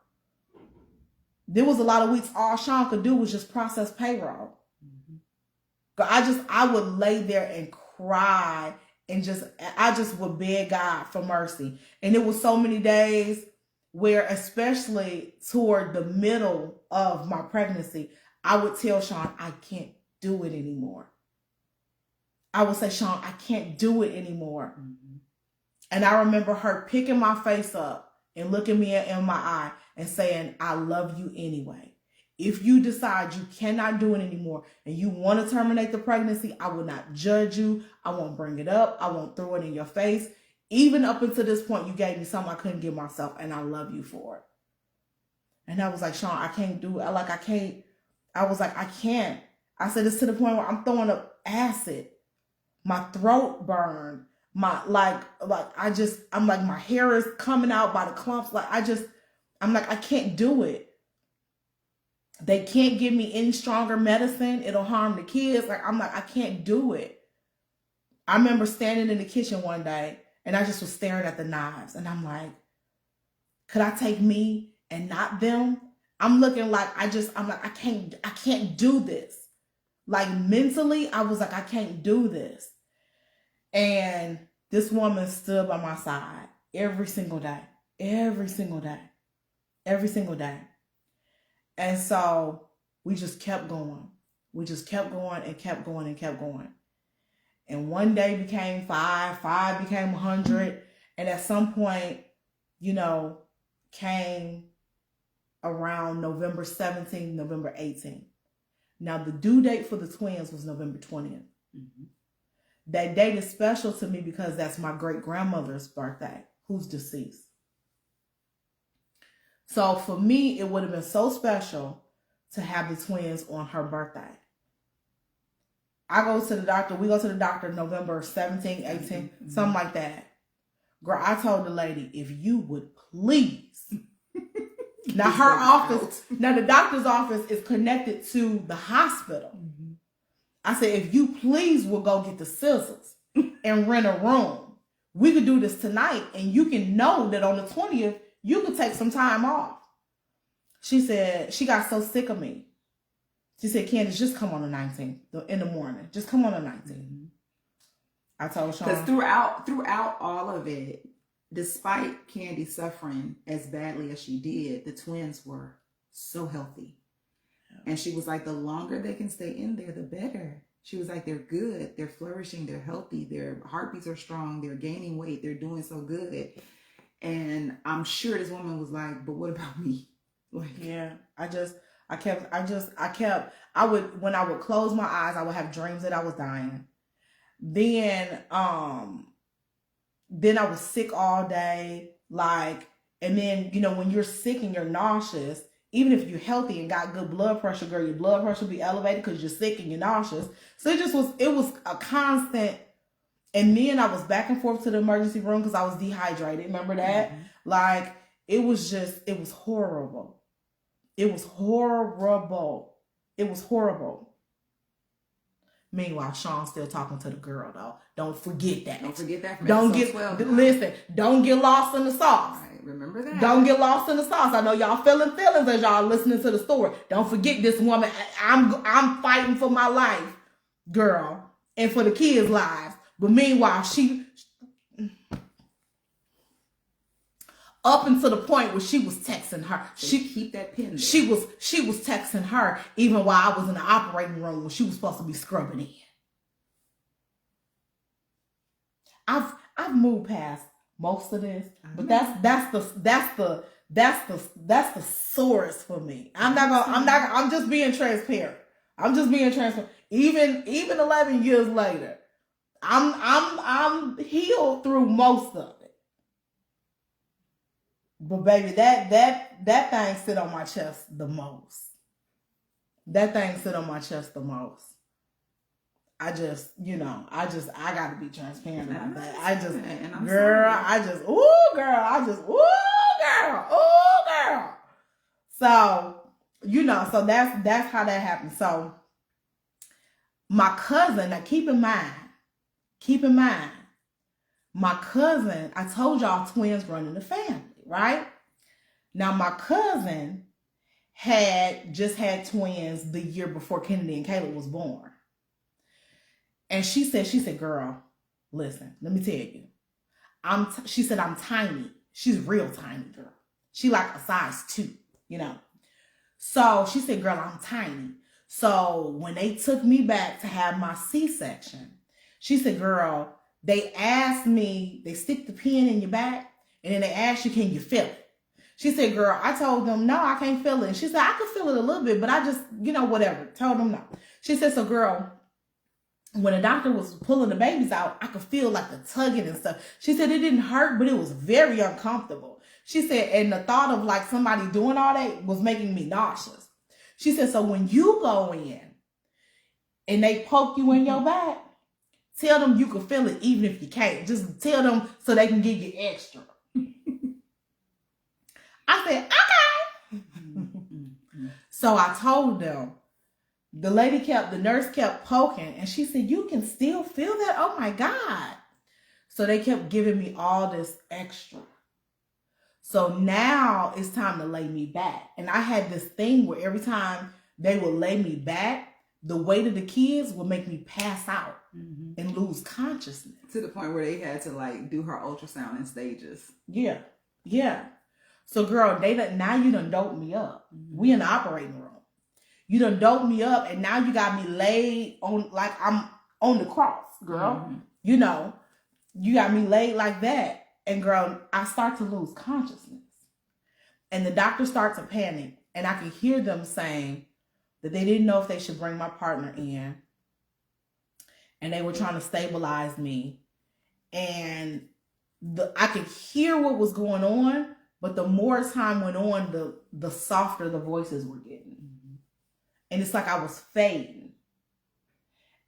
S1: There was a lot of weeks all Chaun could do was just process payroll. I would lay there and cry and I just would beg God for mercy. And it was so many days where, especially toward the middle of my pregnancy, I would tell Chaun, I can't do it anymore. I would say, Chaun, I can't do it anymore. And I remember her picking my face up and looking me in my eye and saying, I love you anyway. If you decide you cannot do it anymore and you want to terminate the pregnancy, I will not judge you. I won't bring it up. I won't throw it in your face. Even up until this point, you gave me something I couldn't give myself, and I love you for it. And I was like, Chaun, I can't do it. I was like, I can't. I said, it's to the point where I'm throwing up acid. My throat burned. I'm like, my hair is coming out by the clumps. I'm like, I can't do it. They can't give me any stronger medicine. It'll harm the kids. I'm like, I can't do it. I remember standing in the kitchen one day and I just was staring at the knives. And I'm like, could I take me and not them? I'm looking like, I can't do this. Like mentally, I was like, I can't do this. And this woman stood by my side every single day. And so we just kept going. We just kept going and kept going and kept going. And one day became 5 became 100. And at some point, came around November 17th, November 18th. Now the due date for the twins was November 20th. That date is special to me because that's my great grandmother's birthday, who's deceased. So for me, it would have been so special to have the twins on her birthday. I go to the doctor. We go to the doctor November 17th, 18th, something like that. Girl, I told the lady, if you would please. Now the doctor's office is connected to the hospital. I said, if you please will go get the scissors and rent a room. We could do this tonight and you can know that on the 20th, you could take some time off. She said, she got so sick of me. She said, Candace, just come on the 19th in the morning. Just come on the 19th. I told Chaun.
S2: Because throughout all of it, despite Candy suffering as badly as she did, the twins were so healthy. And she was like, the longer they can stay in there, the better. She was like, they're good. They're flourishing. They're healthy. Their heartbeats are strong. They're gaining weight. They're doing so good. And I'm sure this woman was like, but what about me?
S1: Yeah, when I would close my eyes, I would have dreams that I was dying. Then I was sick all day. And then, when you're sick and you're nauseous, even if you're healthy and got good blood pressure, girl, your blood pressure will be elevated because you're sick and you're nauseous. So it was a constant. And then I was back and forth to the emergency room because I was dehydrated. Remember that? It was horrible. It was horrible. It was horrible. Meanwhile, Chaun's still talking to the girl, though. Don't forget that.
S2: Don't forget that.
S1: Don't get lost in the sauce.
S2: Right, remember that.
S1: Don't get lost in the sauce. I know y'all feeling feelings as y'all listening to the story. Don't forget this woman. I'm fighting for my life, girl, and for the kids' lives. But meanwhile, she up until the point where she was texting her.
S2: She keep that pin there.
S1: She was texting her even while I was in the operating room when she was supposed to be scrubbing in. I've moved past most of this. But that's the source for me. I'm just being transparent. Even 11 years later, I'm healed through most of it. But baby, that thing sit on my chest the most. I gotta be transparent about that. Girl. So, so that's how that happened. So my cousin, now keep in mind, my cousin, I told y'all twins run in the family, right? Now my cousin had just had twins the year before Kennedy and Caleb was born. And she said, girl, listen, let me tell you. She said, I'm tiny. She's real tiny, girl. She like a size 2, So she said, girl, I'm tiny. So when they took me back to have my C-section, she said, girl, they asked me, they stick the pin in your back, and then they asked you, can you feel it? She said, girl, I told them, no, I can't feel it. And she said, I could feel it a little bit, but I just, whatever. Told them no. She said, so girl, when the doctor was pulling the babies out, I could feel like the tugging and stuff. She said it didn't hurt, but it was very uncomfortable. She said, and the thought of like somebody doing all that was making me nauseous. She said, so when you go in and they poke you in your back, tell them you can feel it even if you can't. Just tell them so they can give you extra. I said, okay. So I told them. The nurse kept poking, and she said, you can still feel that? Oh my God. So they kept giving me all this extra. So now it's time to lay me back. And I had this thing where every time they would lay me back, the weight of the kids would make me pass out and lose consciousness.
S2: To the point where they had to like do her ultrasound in stages.
S1: Yeah. So girl, now you done doped me up. We in the operating room. You done doped me up, and now you got me laid on like I'm on the cross, girl. You got me laid like that. And girl, I start to lose consciousness. And the doctor starts to panic. And I can hear them saying that they didn't know if they should bring my partner in. And they were trying to stabilize me. And I could hear what was going on. But the more time went on, the softer the voices were getting. And it's like I was fading.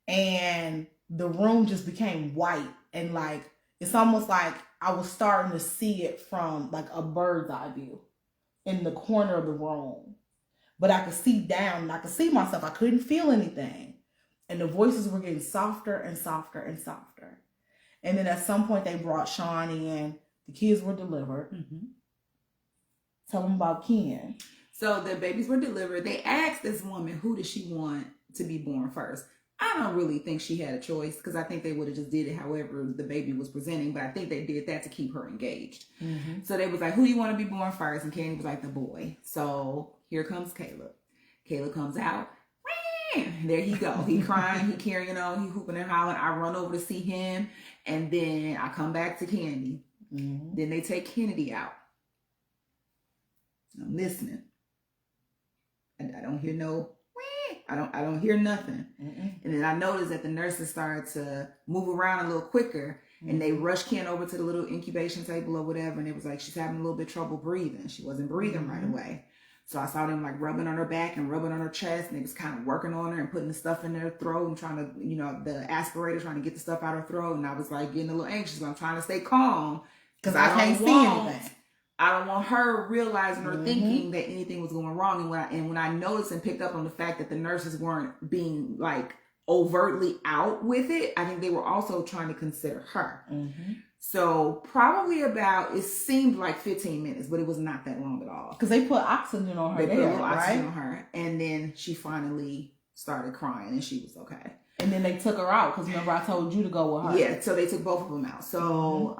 S1: And the room just became white. And like, it's almost like I was starting to see it from like a bird's eye view in the corner of the room. But I could see down and I could see myself. I couldn't feel anything. And the voices were getting softer and softer and softer. And then at some point they brought Chaun in. The kids were delivered. Tell them about Ken.
S2: So the babies were delivered. They asked this woman, who does she want to be born first? I don't really think she had a choice because I think they would have just did it however the baby was presenting. But I think they did that to keep her engaged. So they was like, who do you want to be born first? And Candy was like, the boy. So here comes Caleb. Caleb comes out. There he go. He crying. He carrying on. He hooping and hollering. I run over to see him. And then I come back to Candy. Then they take Kennedy out. I'm listening. I don't hear no, I don't hear nothing. And then I noticed that the nurses started to move around a little quicker and they rushed Ken over to the little incubation table or whatever. And it was like, she's having a little bit of trouble breathing. She wasn't breathing right away. So I saw them like rubbing on her back and rubbing on her chest. And they was kind of working on her and putting the stuff in their throat and trying to, the aspirator, trying to get the stuff out of her throat. And I was like getting a little anxious, but I'm trying to stay calm because I can't see anything. I don't want her realizing or thinking that anything was going wrong. And when I noticed and picked up on the fact that the nurses weren't being like overtly out with it, I think they were also trying to consider her. So probably it seemed like 15 minutes, but it was not that long at all.
S1: Because they put oxygen on her.
S2: They put a little oxygen on her. And then she finally started crying and she was okay.
S1: And then they took her out because remember I told you to go with her.
S2: Yeah, so they took both of them out. So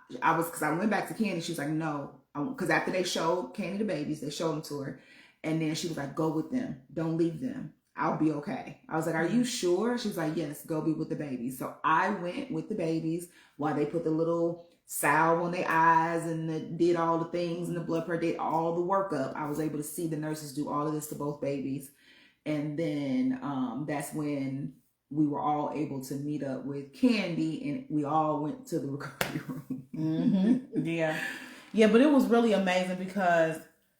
S2: because I went back to Candy, she was like, no, because after they showed Candy the babies, they showed them to her, and then she was like, go with them, don't leave them, I'll be okay. I was like, are you sure? She was like, yes, go be with the babies. So I went with the babies while they put the little salve on their eyes and did all the things and the blood pressure, did all the workup. I was able to see the nurses do all of this to both babies. And then that's when we were all able to meet up with Candy, and we all went to the recovery room.
S1: Mm-hmm. Yeah. Yeah, but it was really amazing because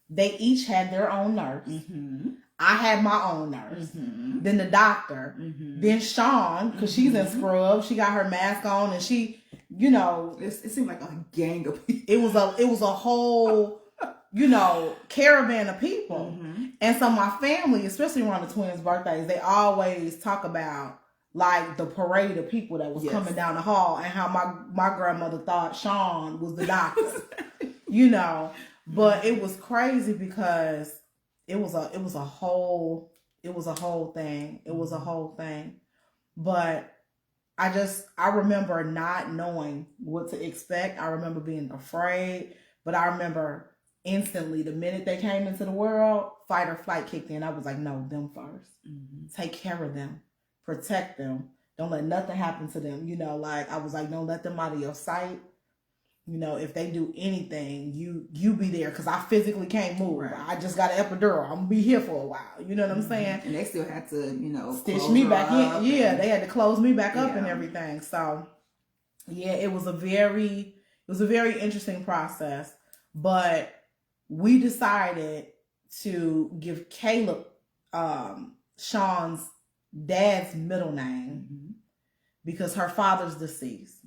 S1: they each had their own nurse. Mm-hmm. I had my own nurse. Mm-hmm. Then the doctor. Mm-hmm. Then Chaun, because she's in scrubs. She got her mask on, and she, you know,
S2: it seemed like a gang of people.
S1: It was a whole, you know, caravan of people. Mm-hmm. And so my family, especially around the twins' birthdays, they always talk about like the parade of people that was coming down the hall, and how my grandmother thought Chaun was the doctor. You know, but it was crazy because it was a whole thing. It was a whole thing. But I remember not knowing what to expect. I remember being afraid, but I remember instantly the minute they came into the world, fight or flight kicked in. I was like, no, them first. Mm-hmm. Take care of them. Protect them. Don't let nothing happen to them. You know, like I was like, don't let them out of your sight. You know, if they do anything, you be there, because I physically can't move. Right. I just got an epidural. I'm gonna be here for a while. You know what I'm saying?
S2: And they still had to, you know,
S1: stitch me back in. Yeah, they had to close me back up and everything. So, yeah, it was a very interesting process. But we decided to give Caleb Chaun's dad's middle name because her father's deceased,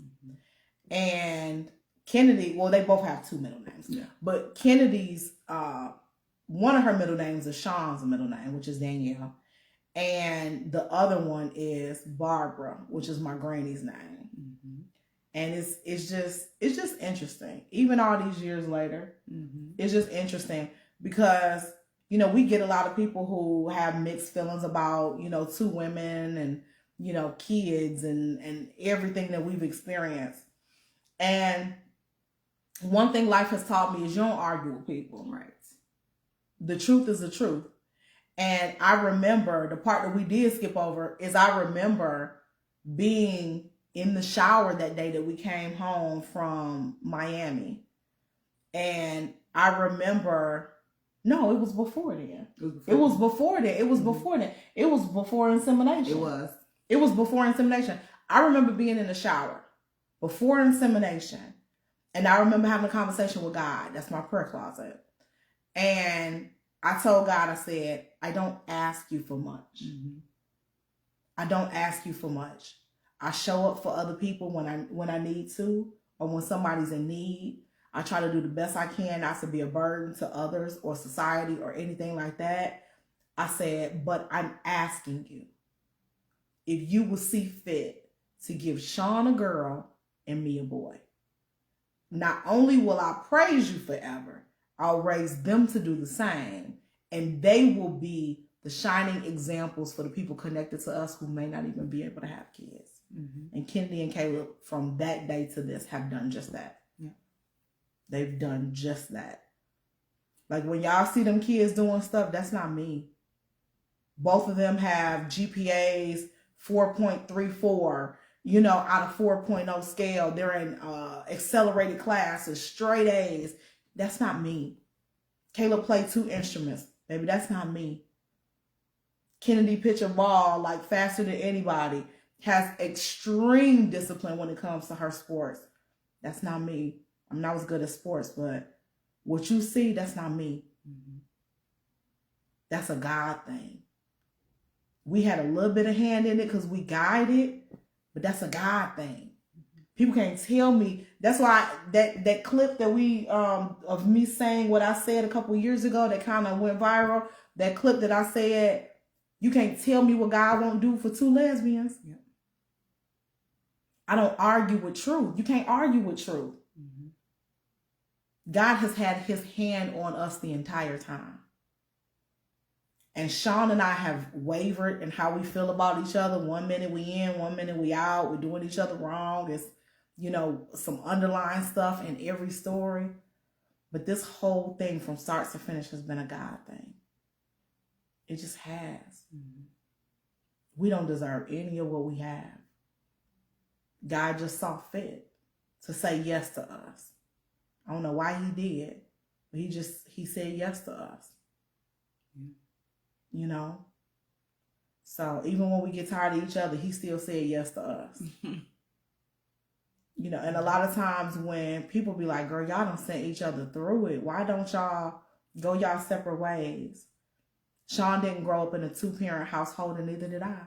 S1: and Kennedy, well, they both have two middle names. Yeah. But Kennedy's, one of her middle names is Chaun's middle name, which is Danielle. And the other one is Barbara, which is my granny's name. Mm-hmm. And it's just interesting. Even all these years later, it's just interesting because, you know, we get a lot of people who have mixed feelings about, you know, two women and, you know, kids and everything that we've experienced. And one thing life has taught me is you don't argue with people. Right. The truth is the truth. And I remember the part that we did skip over is I remember being in the shower that day that we came home from Miami. And I remember, no, it was before then. It was before then. It was before insemination. It was before insemination. I remember being in the shower before insemination. And I remember having a conversation with God. That's my prayer closet. And I told God, I said, I don't ask you for much. Mm-hmm. I don't ask you for much. I show up for other people when I need to, or when somebody's in need. I try to do the best I can not to be a burden to others or society or anything like that. I said, but I'm asking you if you will see fit to give Chaun a girl and me a boy. Not only will I praise you forever, I'll raise them to do the same. And they will be the shining examples for the people connected to us who may not even be able to have kids. Mm-hmm. And Candy and Caleb, from that day to this, have done just that. Yeah. They've done just that. Like when y'all see them kids doing stuff, that's not me. Both of them have GPAs 4.34. You know, out of 4.0 scale, they're in accelerated classes, straight A's. That's not me. Caleb played 2 instruments. Baby, that's not me. Kennedy pitch a ball like faster than anybody. Has extreme discipline when it comes to her sports. That's not me. I'm not as good at sports, but what you see, that's not me. Mm-hmm. That's a God thing. We had a little bit of hand in it because we guided. But that's a God thing. People can't tell me. That's why that clip that we of me saying what I said a couple of years ago that kind of went viral. That clip that I said, you can't tell me what God won't do for 2 lesbians. Yeah. I don't argue with truth. You can't argue with truth. Mm-hmm. God has had his hand on us the entire time. And Chaun and I have wavered in how we feel about each other. 1 minute we in, 1 minute we out. We're doing each other wrong. It's, you know, some underlying stuff in every story. But this whole thing from start to finish has been a God thing. It just has. Mm-hmm. We don't deserve any of what we have. God just saw fit. to say yes to us. I don't know why he did, but he said yes to us. You know? So even when we get tired of each other, he still said yes to us. You know, and a lot of times when people be like, girl, y'all done sent each other through it. Why don't y'all go y'all separate ways? Chaun didn't grow up in a 2-parent household, and neither did I.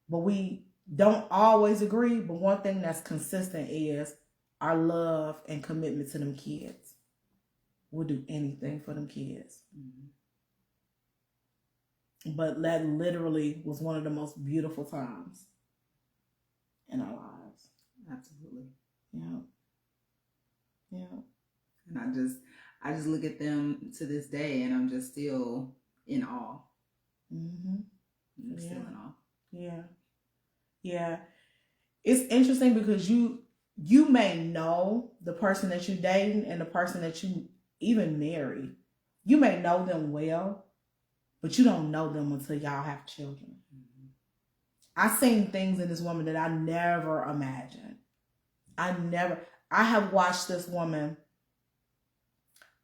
S1: But we don't always agree. But one thing that's consistent is our love and commitment to them kids. We'll do anything for them kids. But that literally was one of the most beautiful times in our lives.
S2: Absolutely.
S1: Yeah. Yeah.
S2: And I just look at them to this day, and I'm just still in awe. I'm still in awe.
S1: Yeah. Yeah. It's interesting because you may know the person that you're dating and the person that you even marry. You may know them well, but you don't know them until y'all have children. I've seen things in this woman that I never imagined. I have watched this woman.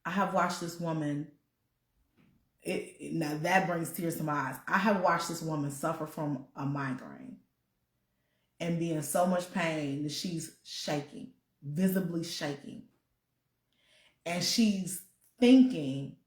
S1: Now that brings tears to my eyes. I have watched this woman suffer from a migraine and be in so much pain that she's shaking, visibly shaking. And she's thinking,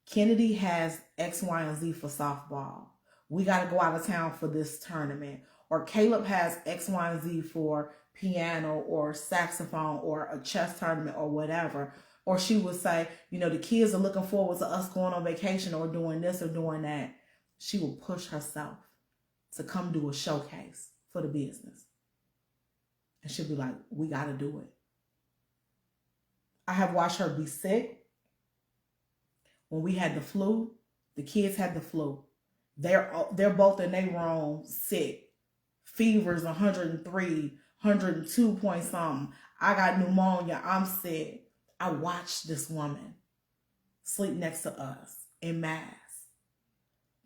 S1: Kennedy has X, Y, and Z for softball. We got to go out of town for this tournament. Or Caleb has X, Y, and Z for piano or saxophone or a chess tournament or whatever. Or she would say, you know, the kids are looking forward to us going on vacation or doing this or doing that. She will push herself to come do a showcase for the business. And she'll be like, we got to do it. I have watched her be sick. When we had the flu, the kids had the flu. They're both in their room sick. Fever's 103, 102 point something. I got pneumonia. I'm sick. I watched this woman sleep next to us in mass.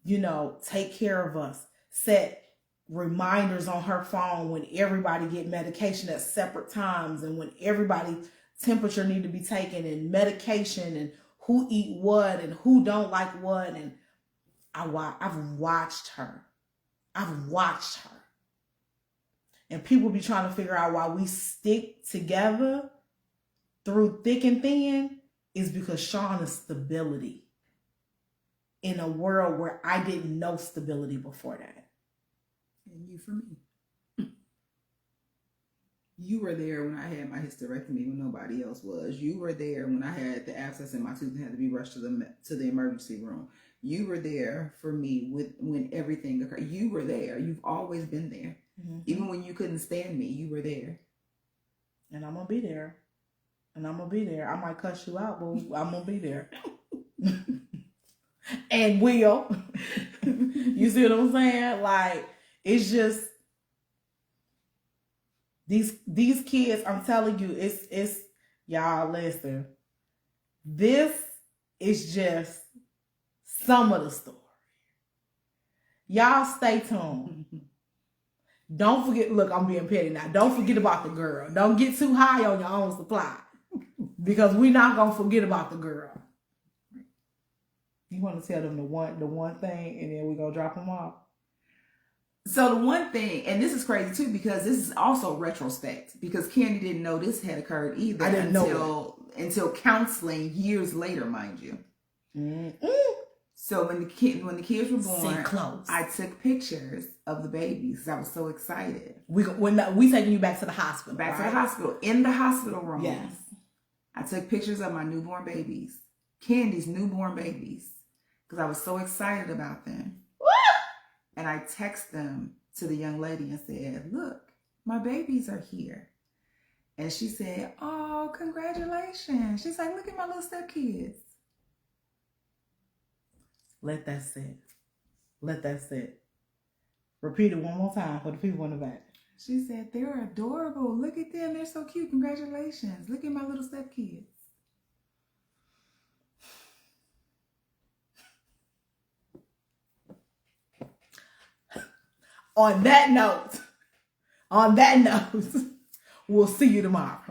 S1: You know, take care of us. Set reminders on her phone when everybody get medication at separate times and when everybody's temperature need to be taken and medication and who eat what and who don't like what. And I've watched her. And people be trying to figure out why we stick together through thick and thin is because Chaun is stability in a world where I didn't know stability before that.
S2: And you for me. You were there when I had my hysterectomy when nobody else was. You were there when I had the abscess in my tooth and had to be rushed to the emergency room. You were there for me when everything occurred. You were there. You've always been there. Even when you couldn't stand me, you were there.
S1: And I'm going to be there. I might cuss you out, but I'm going to be there. And will. You see what I'm saying? Like, it's just, these kids, I'm telling you, it's y'all listen. This is just some of the story. Y'all stay tuned. Don't forget, look, I'm being petty now. Don't forget about the girl. Don't get too high on your own supply. Because we're not going to forget about the girl. You want to tell them the one thing and then we're going to drop them off?
S2: So the one thing, and this is crazy too, because this is also retrospect, because Candy didn't know this had occurred either.
S1: I didn't know
S2: until counseling years later, mind you. So when the kids were born, I took pictures of the babies. I was so excited.
S1: We taking you back to the hospital.
S2: To the hospital, in the hospital room.
S1: Yes.
S2: I took pictures of my newborn babies, Candy's newborn babies, because I was so excited about them. And I text them to the young lady and said, look, my babies are here. And she said, oh, congratulations. She's like, look at my little stepkids.
S1: Let that sit. Repeat it one more time for the people in the back.
S2: She said, they're adorable. Look at them. They're so cute. Congratulations. Look at my little stepkids.
S1: On that note, We'll see you tomorrow.